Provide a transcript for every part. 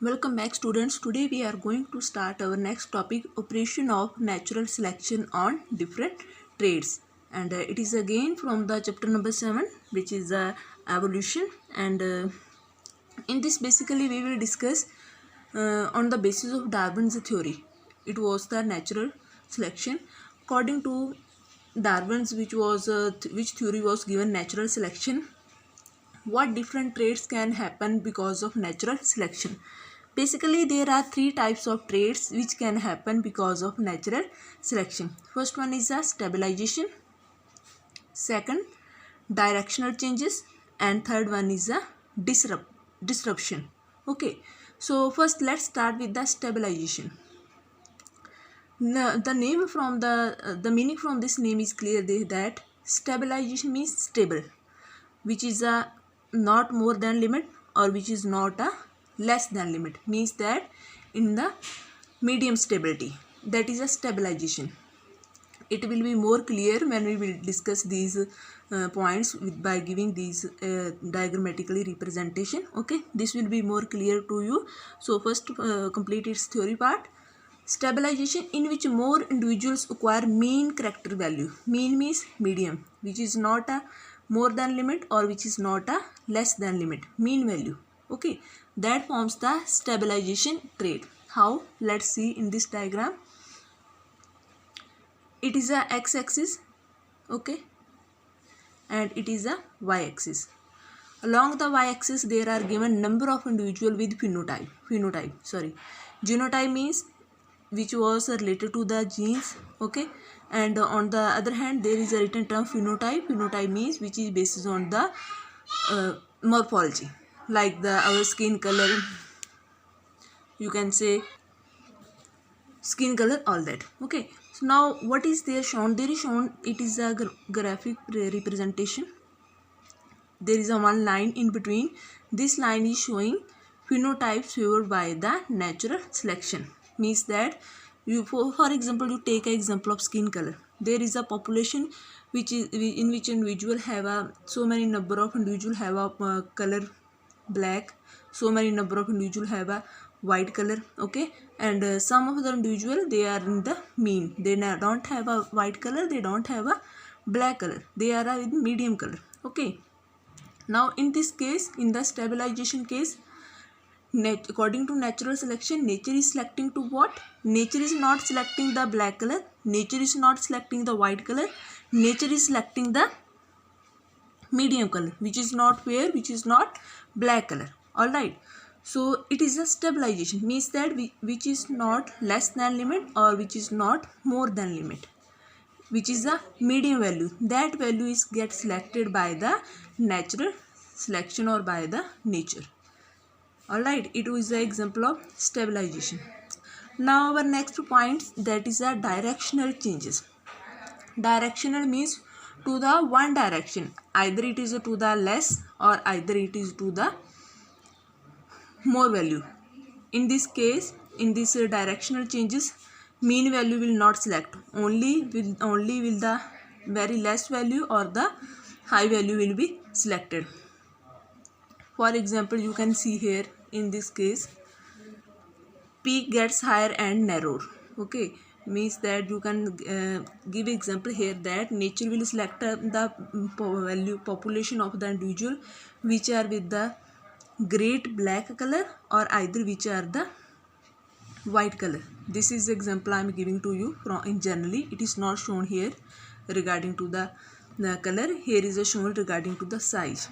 Welcome back students. Today we are going to start our next topic, operation of natural selection on different traits, and it is again from the chapter number 7, which is the evolution. And in this basically we will discuss on the basis of Darwin's theory. It was the natural selection. According to Darwin's, which theory was given natural selection, what different traits can happen because of natural selection. Basically there are three types of traits which can happen because of natural selection. First one is a stabilization, second directional changes, and third one is a disruption. Okay, so first let's start with the stabilization. The name from the meaning from this name is clear that stabilization means stable, which is a not more than limit or which is not a less than limit, means that in the medium stability, that is a stabilization. It will be more clear when we will discuss these points by giving these diagrammatically representation. Okay, this will be more clear to you. So first complete its theory part. Stabilization, in which more individuals acquire mean character value. Mean means medium, which is not a more than limit or which is not a less than limit. Mean value. Okay, that forms the stabilization trait. How? Let's see in this diagram. It is a x-axis, okay, and it is a y-axis. Along the y-axis there are given number of individual with genotype means which was related to the genes, okay, and on the other hand there is a written term phenotype means which is based on the morphology, like our skin color, you can say skin color, all that. Okay, so now what is there shown? There is shown, it is a graphic representation. There is a one line in between. This line is showing phenotypes favored by the natural selection, means that you for example you take an example of skin color. There is a population which is in which individual have a so many number of individual have a color black, so many number of individual have a white color, okay, and some of the individual they are in the mean, they don't have a white color, they don't have a black color, they are in medium color. Okay, now in this case, in the stabilization case, according to natural selection, nature is selecting to what? Nature is not selecting the black color, nature is not selecting the white color, nature is selecting the medium color, which is not fair, which is not black color. All right, so it is a stabilization, means that which is not less than limit or which is not more than limit, which is a medium value. That value is get selected by the natural selection or by the nature. All right, it is an example of stabilization. Now our next point, that is a directional changes. Directional means to the one direction, either it is to the less or either it is to the more value. In this case, in this directional changes, mean value will not select, only will the very less value or the high value will be selected. For example, you can see here in this case, peak gets higher and narrower. Okay, means that you can give example here that nature will select the value population of the individual which are with the great black color or either which are the white color. This is the example I am giving to you from in generally. It is not shown here regarding to the color. Here is a shown regarding to the size.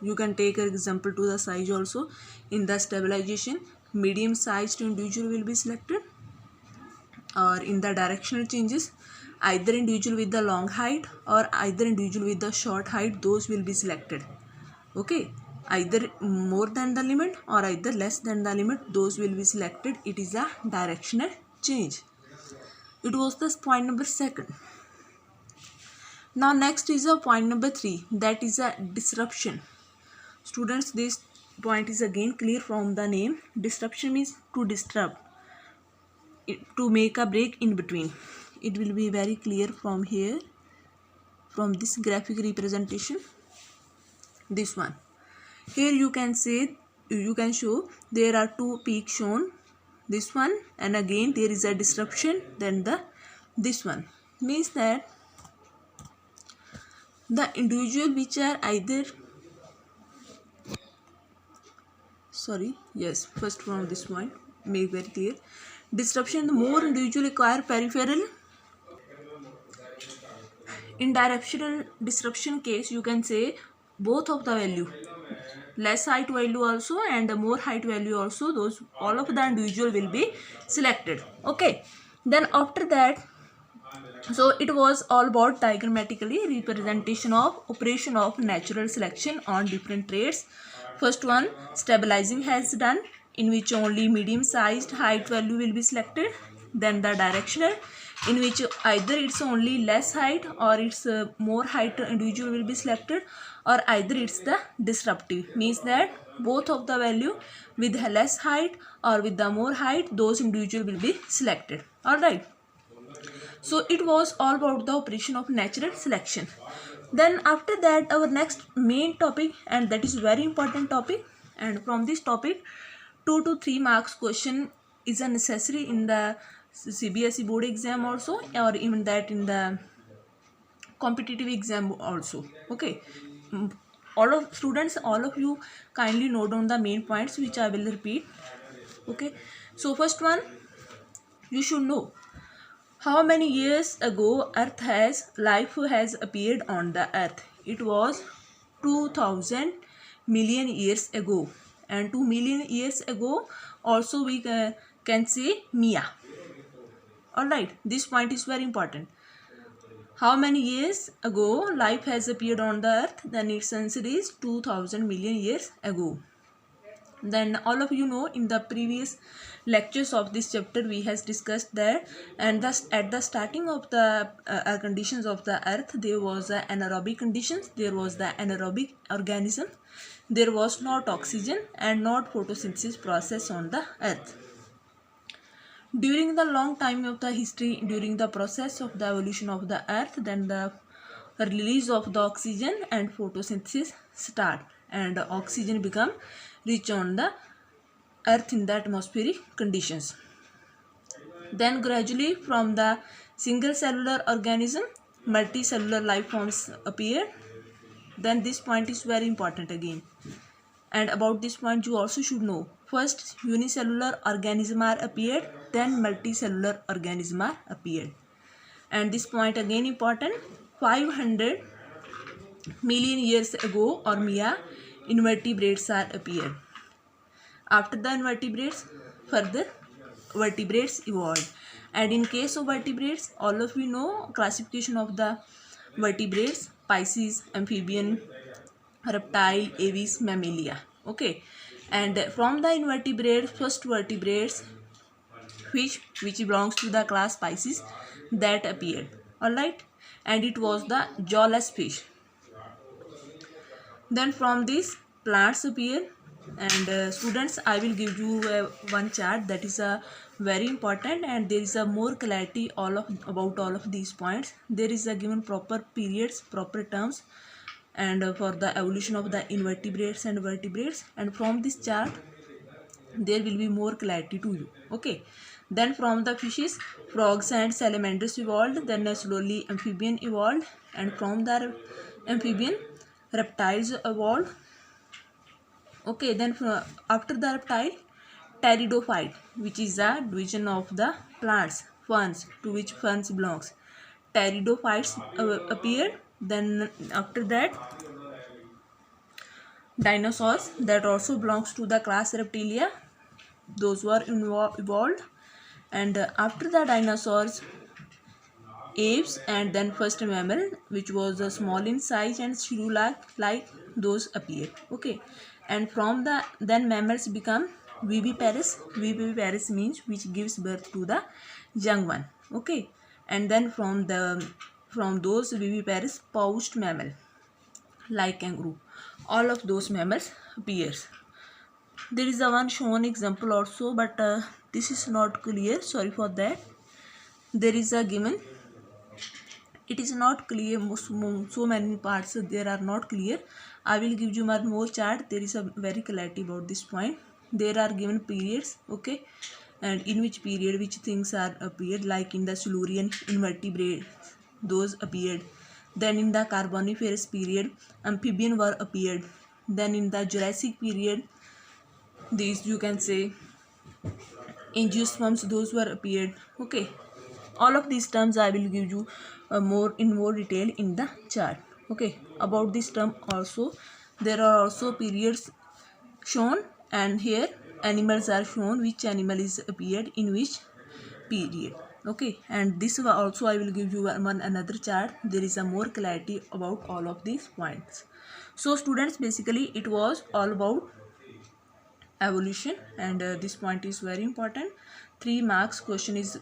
You can take an example to the size also. In the stabilization, medium sized individual will be selected, or in the directional changes, either individual with the long height or either individual with the short height, those will be selected. Okay, either more than the limit or either less than the limit, those will be selected. It is a directional change. It was the point number 2. Now next is a point number 3, that is a disruption. Students, this point is again clear from the name. Disruption means to disturb, to make a break in between. It will be very clear from here, from this graphic representation, this one. Here you can say you can show there are two peaks shown, this one, and again there is a disruption, then this one. Means that the individual which are either, first from this point, make very clear. Disruption, the more individual acquire peripheral. In directional disruption case, you can say both of the value, less height value also and the more height value also, those all of the individual will be selected. Okay, then after that, so it was all about diagrammatically representation of operation of natural selection on different traits. First one, stabilizing has done, in which only medium sized height value will be selected. Then the directional, in which either it's only less height or it's more height individual will be selected, or either it's the disruptive, means that both of the value with the less height or with the more height, those individual will be selected. All right. So it was all about the operation of natural selection. Then after that, our next main topic, and that is very important topic, and from this topic 2 to 3 marks question is a necessary in the CBSE board exam also, or even that in the competitive exam also. Okay, all of students, all of you kindly note down the main points which I will repeat. Okay, so first one, you should know how many years ago life has appeared on the earth. It was 2000 million years ago, and 2 million years ago also we can say Mia. All right, this point is very important. How many years ago life has appeared on the earth? Then its answer is 2000 million years ago. Then all of you know, in the previous lectures of this chapter we has discussed that, and thus at the starting of the conditions of the earth, there was the anaerobic conditions, there was the anaerobic organism, there was not oxygen and not photosynthesis process on the earth. During the long time of the history, during the process of the evolution of the earth, then the release of the oxygen and photosynthesis start, and oxygen become rich on the earth in the atmospheric conditions. Then gradually from the single cellular organism, multicellular life forms appear. Then this point is very important again, and about this point you also should know. First unicellular organism are appeared, then multicellular organism are appeared, and this point again important. 500 million years ago or Mia, invertebrates are appeared. After the invertebrates, further vertebrates evolved, and in case of vertebrates, all of you know classification of the vertebrates: Pisces, amphibian, reptile, aves, mammalia. Okay, and from the invertebrates, first vertebrates, fish, which belongs to the class Pisces, that appeared. All right, and it was the jawless fish. Then from this plants appear, and students, I will give you one chart that is very important, and there is a more clarity about all of these points. There is a given proper periods, proper terms, and for the evolution of the invertebrates and vertebrates, and from this chart there will be more clarity to you. Okay, then from the fishes, frogs and salamanders evolved, then slowly amphibian evolved, and from the amphibian, reptiles evolved. Okay, then after the reptile, pteridophyte, which is a division of the plants, ferns, to which ferns belongs. Pteridophytes appeared. Then after that, dinosaurs, that also belongs to the class Reptilia, those were evolved. And after the dinosaurs, apes, and then first mammal, which was small in size and shrew-like, those appeared. Okay, and from the then mammals become viviparous. Viviparous means which gives birth to the young one. Okay, and then from those viviparous, pouched mammal like kangaroo, all of those mammals appears. There is a one shown example also, but this is not clear, sorry for that. There is a given it is not clear, so many parts there are not clear. I will give you one more chart. There is a very clarity about this point. There are given periods, okay, and in which period which things are appeared, like in the Silurian invertebrates, those appeared. Then in the Carboniferous period, amphibian were appeared. Then in the Jurassic period, these you can say angiosperms, those were appeared, okay. All of these terms I will give you more detail in the chart, okay. About this term also, there are also periods shown, and here animals are shown, which animal is appeared in which period, okay. And this also I will give you one another chart. There is a more clarity about all of these points. So students, basically it was all about evolution, and this point is very important. 3 marks question is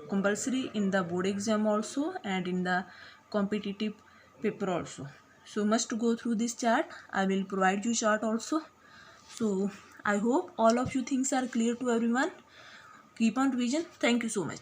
compulsory in the board exam also, and in the competitive paper also. So must go through this chart. I will provide you chart also. So I hope all of you things are clear to everyone. Keep on revision. Thank you so much.